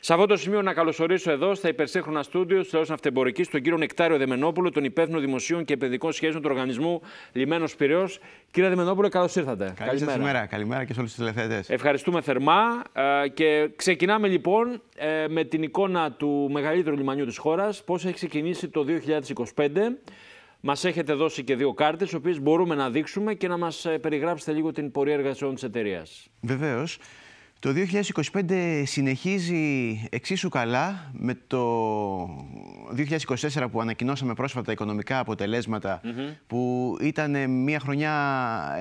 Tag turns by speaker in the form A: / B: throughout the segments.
A: Σε αυτό το σημείο να καλωσορίσω εδώ στα υπερσύγχρονα στούντιο της Τηλεόρασης Ναυτεμπορικής τον κύριο Νεκτάριο Δεμενόπουλο, τον υπεύθυνο δημοσίων και παιδικών σχέσεων του οργανισμού Λιμένος Πειραιώς. Κύριε Δεμενόπουλο, καλώς ήρθατε.
B: Καλημέρα. Καλημέρα και σε όλους τους τηλεθεατές.
A: Ευχαριστούμε θερμά και ξεκινάμε λοιπόν με την εικόνα του μεγαλύτερου λιμανιού της χώρας, πώς έχει ξεκινήσει το 2025. Μας έχετε δώσει και δύο κάρτες, τις οποίες μπορούμε να δείξουμε και να μας περιγράψετε λίγο την πορεία εργασιών της εταιρείας.
B: Βεβαίως. Το 2025 συνεχίζει εξίσου καλά με το 2024 που ανακοινώσαμε πρόσφατα οικονομικά αποτελέσματα, που ήταν μια χρονιά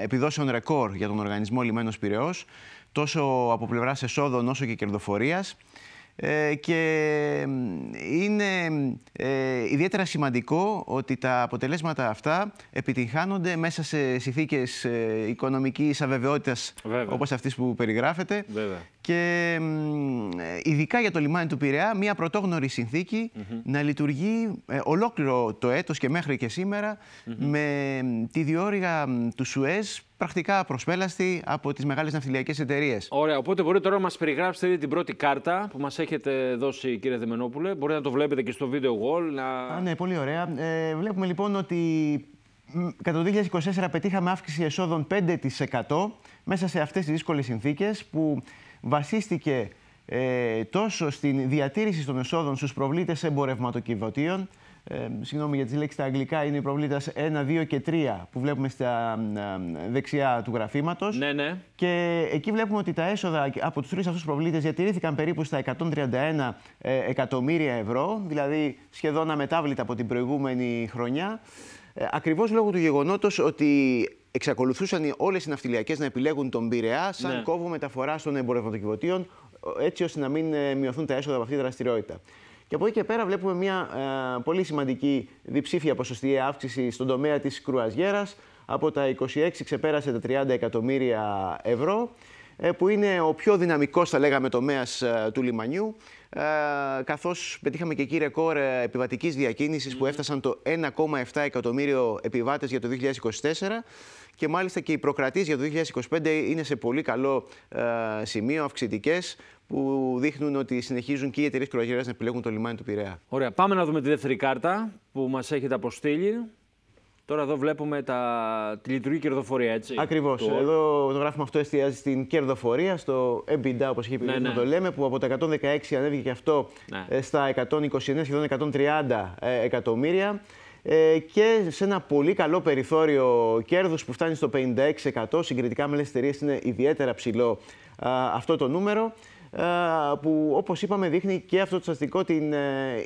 B: επιδόσεων ρεκόρ για τον οργανισμό Λιμένος Πειραιώς, τόσο από πλευράς εσόδων όσο και κερδοφορίας. Και είναι ιδιαίτερα σημαντικό ότι τα αποτελέσματα αυτά επιτυγχάνονται μέσα σε συνθήκες οικονομικής αβεβαιότητας, όπως αυτής που περιγράφετε. Και ειδικά για το λιμάνι του Πειραιά, μια πρωτόγνωρη συνθήκη να λειτουργεί ολόκληρο το έτος και μέχρι και σήμερα με τη διόρυγα του Σουέζ πρακτικά προσπέλαστη από τις μεγάλες ναυτιλιακές εταιρείες.
A: Ωραία, οπότε μπορείτε τώρα να μας περιγράψετε ήδη την πρώτη κάρτα που μας έχετε δώσει, κύριε Δεμενόπουλε. Μπορείτε να το βλέπετε και στο video wall.
B: Ναι, πολύ ωραία. Βλέπουμε λοιπόν ότι κατά το 2024 πετύχαμε αύξηση εσόδων 5% μέσα σε αυτές τις δύσκολες συνθήκες, που βασίστηκε τόσο στην διατήρηση των εσόδων στους προβλήτες εμπορευματοκιβωτίων. Συγγνώμη για τις λέξεις στα αγγλικά, είναι οι προβλήτες 1, 2 και 3 που βλέπουμε στα δεξιά του γραφήματος.
A: Ναι.
B: Και εκεί βλέπουμε ότι τα έσοδα από τους τρεις αυτούς προβλήτες διατηρήθηκαν περίπου στα 131 εκατομμύρια ευρώ, δηλαδή σχεδόν αμετάβλητα από την προηγούμενη χρονιά, ακριβώς λόγω του γεγονότος ότι εξακολουθούσαν όλες οι ναυτιλιακές να επιλέγουν τον Πειραιά σαν κόβο μεταφοράς των εμπορευματοκιβωτίων, έτσι ώστε να μην μειωθούν τα έσοδα από αυτή τη δραστηριότητα. Και από εκεί και πέρα βλέπουμε μια πολύ σημαντική διψήφια ποσοστιαία αύξηση στον τομέα της κρουαζιέρας. Από τα 26 ξεπέρασε τα 30 εκατομμύρια ευρώ, που είναι ο πιο δυναμικός, θα λέγαμε, τομέας του λιμανιού, καθώς πετύχαμε και εκεί ρεκόρ επιβατικής διακίνησης που έφτασαν το 1,7 εκατομμύριο επιβάτες για το 2024. Και μάλιστα και οι προκρατήσεις για το 2025 είναι σε πολύ καλό σημείο, αυξητικές, που δείχνουν ότι συνεχίζουν και οι εταιρείες κρουαζιέρας να επιλέγουν το λιμάνι του Πειραιά.
A: Ωραία. Πάμε να δούμε τη δεύτερη κάρτα που μας έχετε αποστείλει. Τώρα εδώ βλέπουμε τη λειτουργική κερδοφορία, έτσι.
B: Ακριβώς. Εδώ το γράφημα αυτό εστιάζει στην κερδοφορία, στο EBITDA, όπως έχει επιλέξει να το λέμε, που από τα 116 ανέβηκε και αυτό στα 129, σχεδόν 130 εκατομμύρια. Και σε ένα πολύ καλό περιθώριο κέρδους που φτάνει στο 56%. Συγκριτικά με άλλες εταιρείες είναι ιδιαίτερα ψηλό αυτό το νούμερο, που όπως είπαμε δείχνει και αυτό το στατιστικό την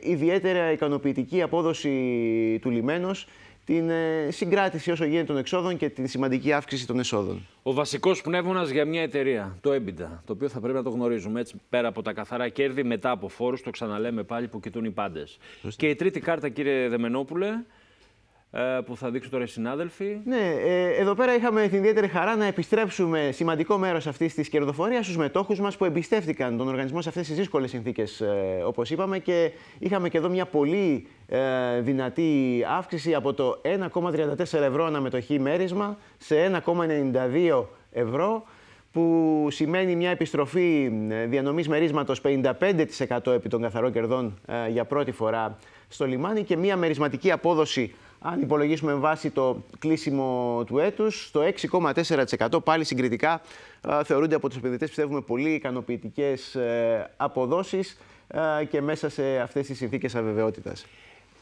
B: ιδιαίτερα ικανοποιητική απόδοση του λιμένος, την συγκράτηση όσο γίνεται των εξόδων και την σημαντική αύξηση των εσόδων.
A: Ο βασικός πνεύμονας για μια εταιρεία, το EBITDA, το οποίο θα πρέπει να το γνωρίζουμε, έτσι, πέρα από τα καθαρά κέρδη, μετά από φόρους, το ξαναλέμε πάλι, που κοιτούν οι πάντες. Και η τρίτη κάρτα, κύριε Δεμενόπουλε, που θα δείξουν τώρα οι συνάδελφοι.
B: Ναι, εδώ πέρα είχαμε την ιδιαίτερη χαρά να επιστρέψουμε σημαντικό μέρος αυτής της κερδοφορίας στους μετόχους μας που εμπιστεύτηκαν τον οργανισμό σε αυτές τις δύσκολες συνθήκες, όπως είπαμε, και είχαμε και εδώ μια πολύ δυνατή αύξηση από το 1,34 ευρώ αναμετοχή μέρισμα σε 1,92 ευρώ, που σημαίνει μια επιστροφή διανομής μερίσματος 55% επί των καθαρών κερδών για πρώτη φορά στο λιμάνι, και μια μερισματική απόδοση, αν υπολογίσουμε με βάση το κλείσιμο του έτους, στο 6,4%. Πάλι συγκριτικά θεωρούνται από τους επενδυτές, πιστεύουμε, πολύ ικανοποιητικές αποδόσεις και μέσα σε αυτές τις συνθήκες αβεβαιότητας.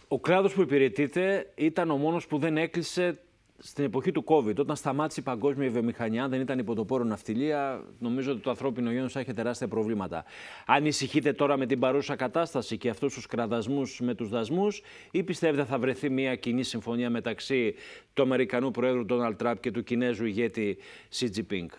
A: Ο κλάδος που υπηρετείται ήταν ο μόνος που δεν έκλεισε στην εποχή του COVID. Όταν σταμάτησε η παγκόσμια βιομηχανία, δεν ήταν υποτοπώρο ναυτιλία, νομίζω ότι το ανθρώπινο γένος θα είχε τεράστια προβλήματα. Ανησυχείτε τώρα με την παρούσα κατάσταση και αυτούς τους κραδασμούς με τους δασμούς, ή πιστεύετε θα βρεθεί μια κοινή συμφωνία μεταξύ του Αμερικανού Προέδρου Ντόναλντ Τραμπ και του Κινέζου ηγέτη Σι Τζινπίνγκ?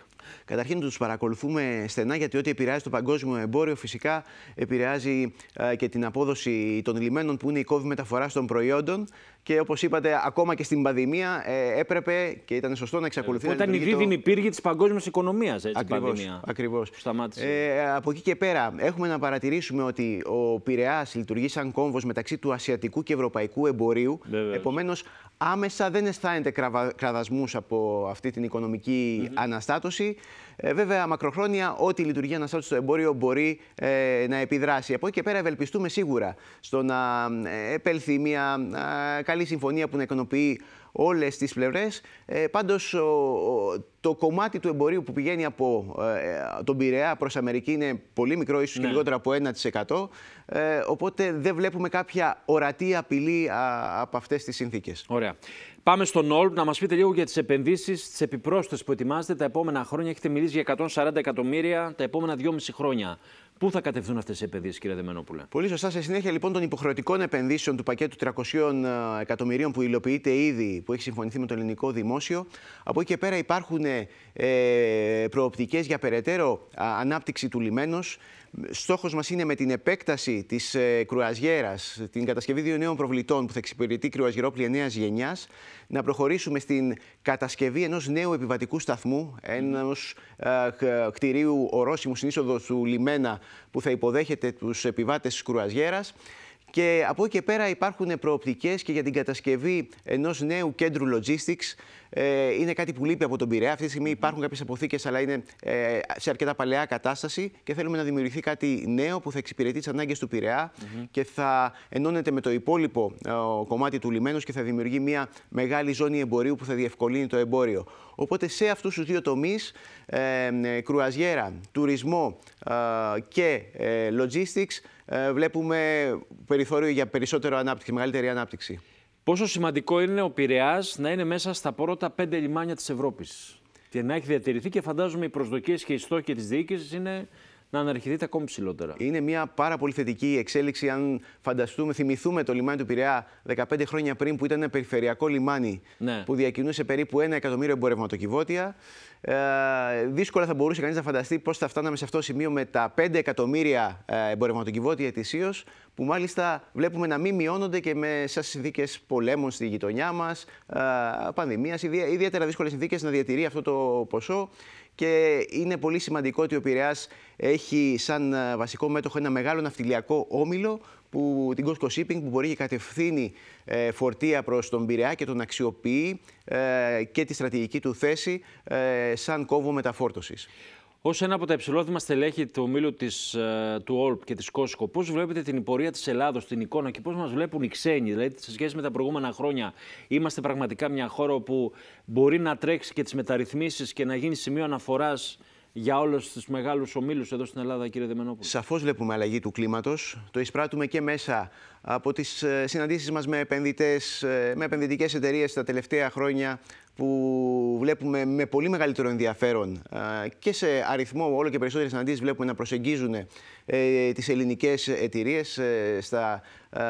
B: Καταρχήν τους παρακολουθούμε στενά, γιατί ό,τι επηρεάζει το παγκόσμιο εμπόριο φυσικά επηρεάζει και την απόδοση των λιμένων, που είναι η κόβη μεταφοράς των προϊόντων. Και όπως είπατε, ακόμα και στην πανδημία έπρεπε και ήταν σωστό να εξακολουθεί να λειτουργεί.
A: Ήταν η δίδυμη πύργη της παγκόσμιας οικονομίας, έτσι, πανδημία.
B: Ακριβώς.
A: Σταμάτησε.
B: Από εκεί και πέρα έχουμε να παρατηρήσουμε ότι ο Πειραιάς λειτουργεί σαν κόμβος μεταξύ του ασιατικού και ευρωπαϊκού εμπορίου. Επομένως, άμεσα δεν αισθάνεται κραδασμούς από αυτή την οικονομική αναστάτωση. Βέβαια, μακροχρόνια, ό,τι λειτουργεί αναστάτως στο εμπόριο μπορεί να επιδράσει. Από εκεί και πέρα, ευελπιστούμε σίγουρα στο να επέλθει μια καλή συμφωνία που να ικανοποιεί όλες τις πλευρές. Πάντως, το κομμάτι του εμπορίου που πηγαίνει από τον Πειραιά προς Αμερική είναι πολύ μικρό, ίσως και λιγότερο από 1%. Οπότε δεν βλέπουμε κάποια ορατή απειλή από αυτές τις συνθήκες.
A: Ωραία. Πάμε στον Όλπ, να μας πείτε λίγο για τις επενδύσεις, τις επιπρόσθετες που ετοιμάζετε τα επόμενα χρόνια. Έχετε μιλήσει για 140 εκατομμύρια τα επόμενα 2,5 χρόνια. Πού θα κατευθούν αυτές οι επενδύσεις, κύριε Δεμένοπουλε?
B: Πολύ σωστά. Σε συνέχεια λοιπόν των υποχρεωτικών επενδύσεων του πακέτου 300 εκατομμυρίων που υλοποιείται ήδη, που έχει συμφωνηθεί με το ελληνικό δημόσιο, από εκεί και πέρα υπάρχουν προοπτικές για περαιτέρω ανάπτυξη του λιμένος. Στόχος μας είναι με την επέκταση της κρουαζιέρας, την κατασκευή 2 νέων προβλητών που θα εξυπηρετεί κρουαζιερόπλοια νέας γενιάς, να προχωρήσουμε στην κατασκευή ενός νέου επιβατικού σταθμού, ενός κτηρίου ορόσημου στην είσοδο του λιμένα που θα υποδέχεται τους επιβάτες της κρουαζιέρας. Και από εκεί και πέρα υπάρχουν προοπτικές και για την κατασκευή ενός νέου κέντρου logistics. Είναι κάτι που λείπει από τον Πειραιά. Αυτή τη στιγμή υπάρχουν κάποιες αποθήκες, αλλά είναι σε αρκετά παλαιά κατάσταση και θέλουμε να δημιουργηθεί κάτι νέο που θα εξυπηρετεί τις ανάγκες του Πειραιά και θα ενώνεται με το υπόλοιπο κομμάτι του λιμένους και θα δημιουργεί μια μεγάλη ζώνη εμπορίου που θα διευκολύνει το εμπόριο. Οπότε σε αυτούς τους δύο τομείς, κρουαζιέρα, τουρισμό και logistics, βλέπουμε περιθώριο για περισσότερο ανάπτυξη, μεγαλύτερη ανάπτυξη.
A: Πόσο σημαντικό είναι ο Πειραιάς να είναι μέσα στα πρώτα 5 λιμάνια της Ευρώπης και να έχει διατηρηθεί, και φαντάζομαι οι προσδοκίες και οι στόχοι της διοίκησης είναι να αναρχηθείτε ακόμη ψηλότερα. Είναι
B: μια πάρα πολύ θετική εξέλιξη. Αν θυμηθούμε το λιμάνι του Πειραιά 15 χρόνια πριν, που ήταν ένα περιφερειακό λιμάνι που διακινούσε περίπου 1 εκατομμύριο εμπορευματοκιβώτια. Δύσκολα θα μπορούσε κανείς να φανταστεί πώς θα φτάναμε σε αυτό το σημείο με τα 5 εκατομμύρια εμπορευματοκιβώτια ετησίως, που μάλιστα βλέπουμε να μην μειώνονται και σε συνθήκες πολέμων στη γειτονιά μας, πανδημίας, ιδιαίτερα δύσκολες συνθήκες να διατηρεί αυτό το ποσό. Και είναι πολύ σημαντικό ότι ο Πειραιάς έχει σαν βασικό μέτοχο ένα μεγάλο ναυτιλιακό όμιλο, την COSCO Shipping, που μπορεί και κατευθύνει φορτία προς τον Πειραιά και τον αξιοποιεί και τη στρατηγική του θέση σαν κόβο μεταφόρτωσης.
A: Ως ένα από τα υψηλόθυμα στελέχη του ομίλου του Όλπ και της COSCO, πώς βλέπετε την πορεία της Ελλάδος, την εικόνα, και πώς μας βλέπουν οι ξένοι? Δηλαδή, σε σχέση με τα προηγούμενα χρόνια, είμαστε πραγματικά μια χώρα που μπορεί να τρέξει και τις μεταρρυθμίσεις και να γίνει σημείο αναφοράς για όλους τους μεγάλους ομίλους εδώ στην Ελλάδα, κύριε Δεμένοπουλε?
B: Σαφώς βλέπουμε αλλαγή του κλίματος. Το εισπράττουμε και μέσα από τις συναντήσεις μας με επενδυτές, με επενδυτικές εταιρείες τα τελευταία χρόνια, που βλέπουμε με πολύ μεγαλύτερο ενδιαφέρον και σε αριθμό, όλο και περισσότερες συναντήσεις βλέπουμε να προσεγγίζουν τις ελληνικές εταιρείες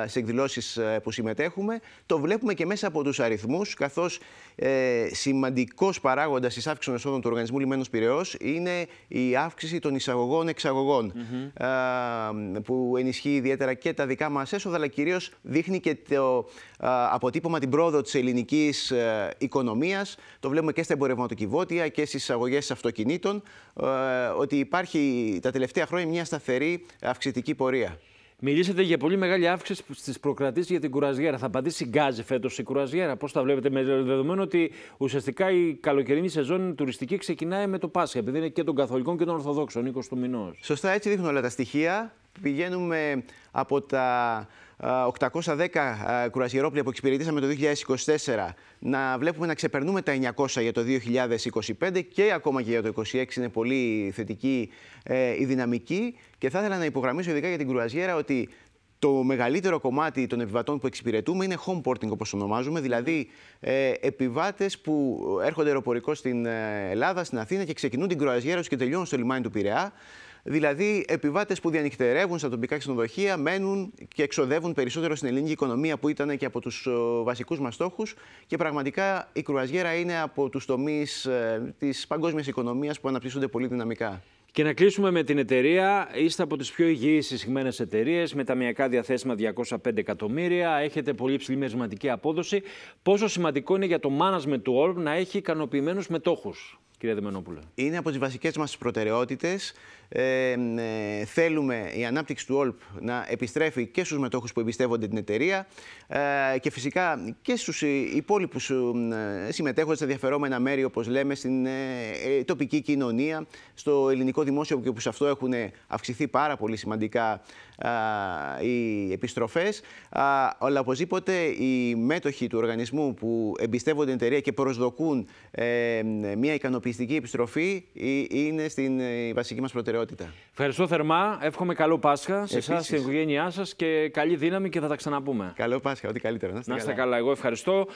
B: σε εκδηλώσεις που συμμετέχουμε. Το βλέπουμε και μέσα από τους αριθμούς, καθώς σημαντικός παράγοντας της αύξησης των εσόδων του Οργανισμού Λιμένος Πειραιώς είναι η αύξηση των εισαγωγών-εξαγωγών, που ενισχύει ιδιαίτερα και τα δικά μας έσοδα, αλλά κυρίως δείχνει και το αποτύπωμα, την πρόοδο της ελληνικής οικονομίας. Το βλέπουμε και στα εμπορευματοκιβώτια και στις εισαγωγές αυτοκινήτων, ότι υπάρχει τα τελευταία χρόνια μια σταθερή αυξητική πορεία.
A: Μιλήσατε για πολύ μεγάλη αύξηση στις προκρατήσεις για την κουραζιέρα. Θα πατήσει γκάζι φέτος η κουραζιέρα? Πώς τα βλέπετε, με δεδομένο ότι ουσιαστικά η καλοκαιρινή σεζόν τουριστική ξεκινάει με το Πάσχα, επειδή είναι και των Καθολικών και των Ορθοδόξων, 20 του μηνός?
B: Σωστά, έτσι δείχνουν όλα τα στοιχεία. Πηγαίνουμε από τα 810 κουραζιερόπλοια που εξυπηρετήσαμε το 2024 να βλέπουμε να ξεπερνούμε τα 900 για το 2025, και ακόμα και για το 2026 είναι πολύ θετική η δυναμική. Και θα ήθελα να υπογραμμίσω ειδικά για την κουραζιέρα ότι το μεγαλύτερο κομμάτι των επιβατών που εξυπηρετούμε είναι home porting, όπως ονομάζουμε, δηλαδή επιβάτες που έρχονται αεροπορικώς στην Ελλάδα, στην Αθήνα, και ξεκινούν την κουραζιέρα τους και τελειώνουν στο λιμάνι του Πειραιά. Δηλαδή, επιβάτες που διανυκτερεύουν στα τοπικά ξενοδοχεία, μένουν και εξοδεύουν περισσότερο στην ελληνική οικονομία, που ήταν και από τους βασικούς μας στόχους. Και πραγματικά η κρουαζιέρα είναι από τους τομείς της παγκόσμιας οικονομίας που αναπτύσσονται πολύ δυναμικά.
A: Και να κλείσουμε με την εταιρεία. Είστε από τις πιο υγιείς συσσυγμένες εταιρείες, με ταμειακά διαθέσιμα 205 εκατομμύρια. Έχετε πολύ υψηλή μερισματική απόδοση. Πόσο σημαντικό είναι για το management του Όλπ να έχει ικανοποιημένους μετόχους? κύριε Δεμενόπουλε?
B: Είναι από τις βασικές μας προτεραιότητες. Θέλουμε η ανάπτυξη του ΟΛΠ να επιστρέφει και στους μετόχους που εμπιστεύονται την εταιρεία και φυσικά και στους υπόλοιπους συμμετέχοντες στα διαφερόμενα μέρη, όπως λέμε, στην τοπική κοινωνία, στο ελληνικό δημόσιο, και που σε αυτό έχουν αυξηθεί πάρα πολύ σημαντικά οι επιστροφές. Αλλά οπωσδήποτε οι μέτοχοι του οργανισμού που εμπιστεύονται την εταιρεία και προσδοκούν μια ικανοποιητική επιστροφή είναι στην βασική μας προτεραιότητα.
A: Ευχαριστώ θερμά. Εύχομαι καλό Πάσχα σε εσάς, στην οικογένειά σας, και καλή δύναμη, και θα τα ξαναπούμε.
B: Καλό Πάσχα, ό,τι καλύτερο.
A: Να είστε καλά. Εγώ ευχαριστώ.